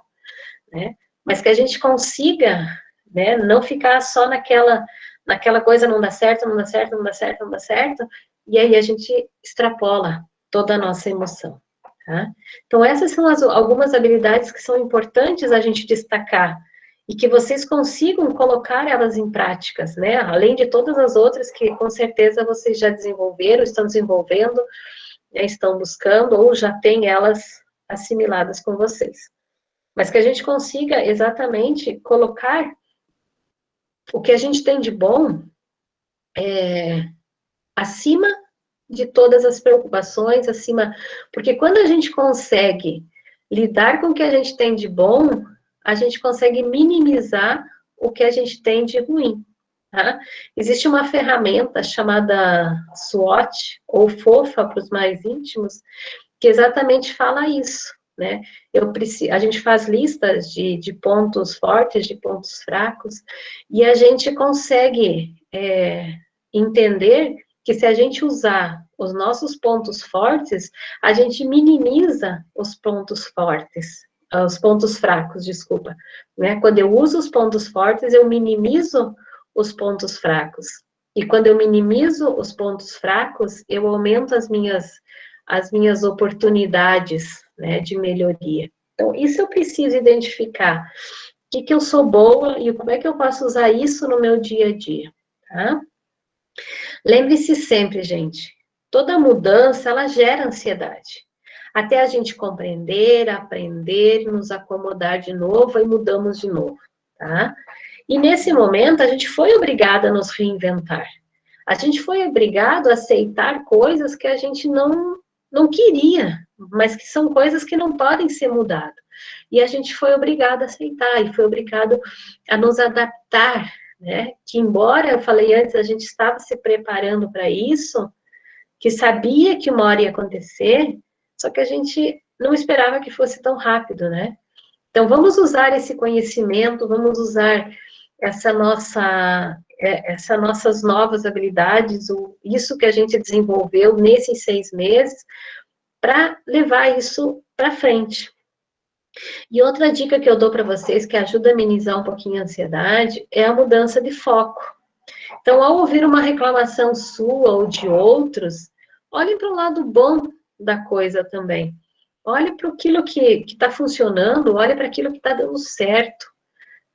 né? Mas que a gente consiga, né, não ficar só naquela coisa, não dá certo, não dá certo, não dá certo, não dá certo, e aí a gente extrapola toda a nossa emoção, tá? Então, essas são algumas habilidades que são importantes a gente destacar, e que vocês consigam colocar elas em práticas, né? Além de todas as outras que, com certeza, vocês já desenvolveram, estão desenvolvendo, né, estão buscando, ou já têm elas assimiladas com vocês. Mas que a gente consiga exatamente colocar o que a gente tem de bom acima de todas as preocupações, acima... Porque quando a gente consegue lidar com o que a gente tem de bom, a gente consegue minimizar o que a gente tem de ruim, tá? Existe uma ferramenta chamada SWOT, ou FOFA para os mais íntimos, que exatamente fala isso, né? A gente faz listas de pontos fortes, de pontos fracos, e a gente consegue entender que se a gente usar os nossos pontos fortes, a gente minimiza os pontos fortes, os pontos fracos, desculpa, né? Quando eu uso os pontos fortes, eu minimizo os pontos fracos. E quando eu minimizo os pontos fracos, eu aumento as minhas oportunidades, né, de melhoria. Então, isso eu preciso identificar. O que eu sou boa e como é que eu posso usar isso no meu dia a dia, tá? Lembre-se sempre, gente, toda mudança, ela gera ansiedade. Até a gente compreender, aprender, nos acomodar de novo, e mudamos de novo, tá? E nesse momento, a gente foi obrigada a nos reinventar. A gente foi obrigado a aceitar coisas que a gente não queria, mas que são coisas que não podem ser mudadas. E a gente foi obrigado a aceitar, e foi obrigado a nos adaptar, né? Que embora, eu falei antes, a gente estava se preparando para isso, que sabia que uma hora ia acontecer, só que a gente não esperava que fosse tão rápido, né? Então, vamos usar esse conhecimento, vamos usar essas nossas novas habilidades, isso que a gente desenvolveu nesses 6 meses, para levar isso para frente. E outra dica que eu dou para vocês, que ajuda a amenizar um pouquinho a ansiedade, é a mudança de foco. Então, ao ouvir uma reclamação sua ou de outros, olhem para o lado bom da coisa também. Olhe para aquilo que está funcionando, olhe para aquilo que está dando certo,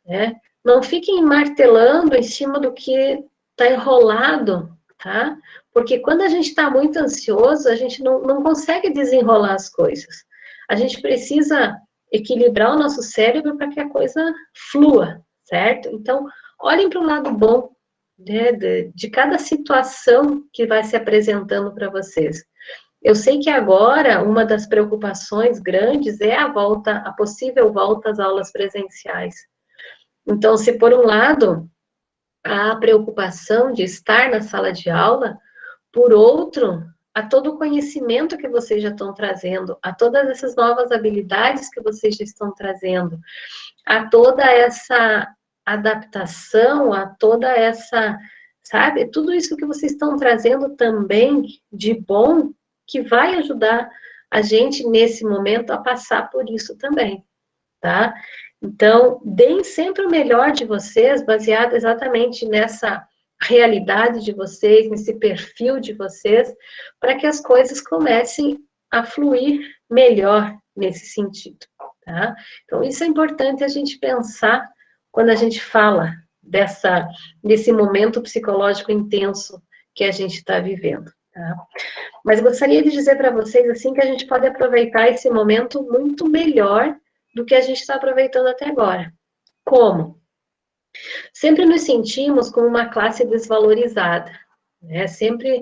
né? Não fiquem martelando em cima do que está enrolado, tá? Porque quando a gente está muito ansioso, a gente não consegue desenrolar as coisas. A gente precisa equilibrar o nosso cérebro para que a coisa flua, certo? Então, olhem para o lado bom, né, de cada situação que vai se apresentando para vocês. Eu sei que agora uma das preocupações grandes é a possível volta às aulas presenciais. Então, se por um lado há a preocupação de estar na sala de aula, por outro, a todo o conhecimento que vocês já estão trazendo, a todas essas novas habilidades que vocês já estão trazendo, a toda essa adaptação, a toda essa, sabe, tudo isso que vocês estão trazendo também de bom, que vai ajudar a gente nesse momento a passar por isso também, tá? Então, deem sempre o melhor de vocês, baseado exatamente nessa realidade de vocês, nesse perfil de vocês, para que as coisas comecem a fluir melhor nesse sentido, tá? Então, isso é importante a gente pensar quando a gente fala desse momento psicológico intenso que a gente está vivendo, tá? Mas gostaria de dizer para vocês, assim, que a gente pode aproveitar esse momento muito melhor do que a gente está aproveitando até agora. Como? Sempre nos sentimos como uma classe desvalorizada, né? Sempre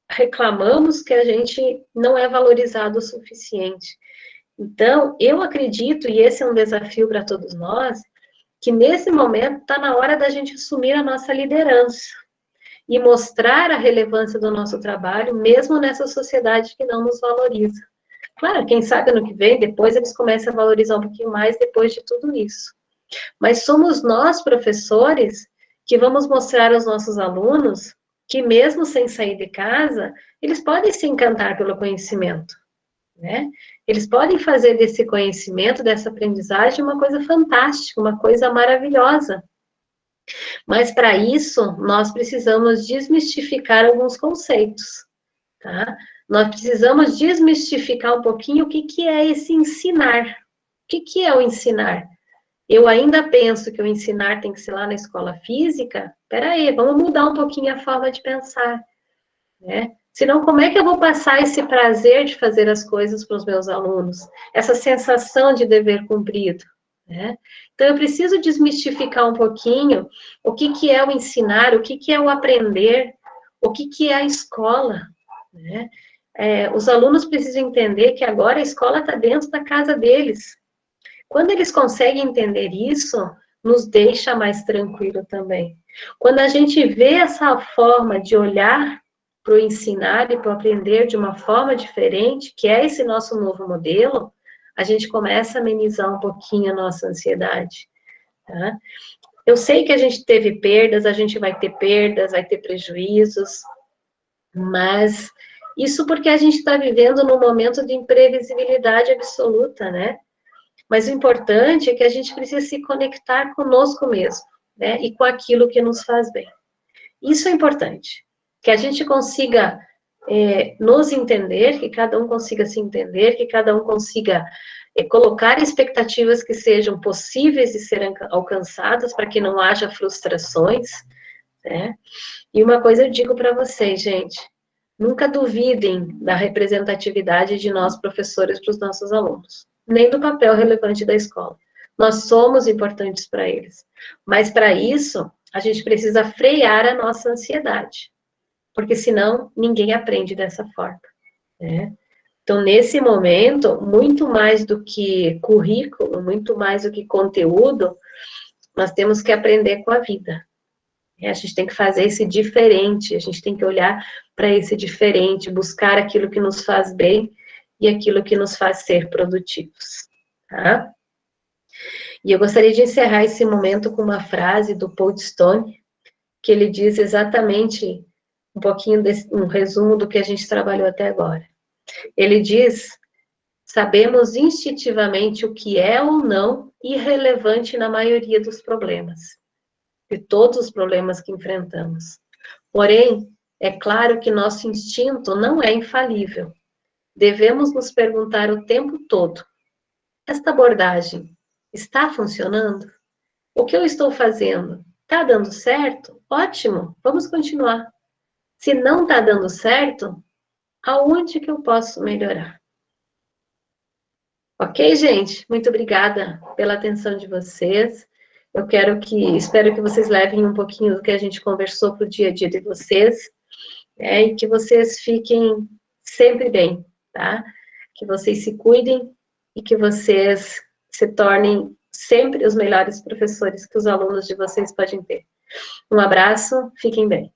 reclamamos que a gente não é valorizado o suficiente. Então, eu acredito, e esse é um desafio para todos nós, que nesse momento está na hora da gente assumir a nossa liderança e mostrar a relevância do nosso trabalho, mesmo nessa sociedade que não nos valoriza. Claro, quem sabe ano que vem, depois eles começam a valorizar um pouquinho mais depois de tudo isso. Mas somos nós, professores, que vamos mostrar aos nossos alunos que mesmo sem sair de casa, eles podem se encantar pelo conhecimento, né? Eles podem fazer desse conhecimento, dessa aprendizagem, uma coisa fantástica, uma coisa maravilhosa. Mas para isso, nós precisamos desmistificar alguns conceitos, tá? Nós precisamos desmistificar um pouquinho o que é esse ensinar. O que é o ensinar? Eu ainda penso que o ensinar tem que ser lá na escola física? Peraí, vamos mudar um pouquinho a forma de pensar, né? Senão, como é que eu vou passar esse prazer de fazer as coisas para os meus alunos? Essa sensação de dever cumprido, né? Então, eu preciso desmistificar um pouquinho o que é o ensinar, o que é o aprender, o que é a escola, né? Os alunos precisam entender que agora a escola está dentro da casa deles. Quando eles conseguem entender isso, nos deixa mais tranquilo também. Quando a gente vê essa forma de olhar para o ensinar e para o aprender de uma forma diferente, que é esse nosso novo modelo, a gente começa a amenizar um pouquinho a nossa ansiedade, tá? Eu sei que a gente teve perdas, a gente vai ter perdas, vai ter prejuízos, mas isso porque a gente está vivendo num momento de imprevisibilidade absoluta, né? Mas o importante é que a gente precisa se conectar conosco mesmo, né? E com aquilo que nos faz bem. Isso é importante. Que a gente consiga nos entender, que cada um consiga se entender, que cada um consiga colocar expectativas que sejam possíveis de serem alcançadas, para que não haja frustrações, né? E uma coisa eu digo para vocês, gente, nunca duvidem da representatividade de nós, professores, para os nossos alunos, nem do papel relevante da escola. Nós somos importantes para eles, mas para isso, a gente precisa frear a nossa ansiedade, porque senão ninguém aprende dessa forma, né? Então, nesse momento, muito mais do que currículo, muito mais do que conteúdo, nós temos que aprender com a vida. A gente tem que fazer esse diferente, a gente tem que olhar para esse diferente, buscar aquilo que nos faz bem e aquilo que nos faz ser produtivos, tá? E eu gostaria de encerrar esse momento com uma frase do Paul Stone, que ele diz exatamente um pouquinho, um resumo do que a gente trabalhou até agora. Ele diz: sabemos instintivamente o que é ou não irrelevante na maioria dos problemas, de todos os problemas que enfrentamos. Porém, é claro que nosso instinto não é infalível. Devemos nos perguntar o tempo todo: esta abordagem está funcionando? O que eu estou fazendo está dando certo? Ótimo, vamos continuar. Se não está dando certo, aonde que eu posso melhorar? Ok, gente? Muito obrigada pela atenção de vocês. Espero que vocês levem um pouquinho do que a gente conversou para o dia a dia de vocês, e que vocês fiquem sempre bem, tá? Que vocês se cuidem e que vocês se tornem sempre os melhores professores que os alunos de vocês podem ter. Um abraço, fiquem bem.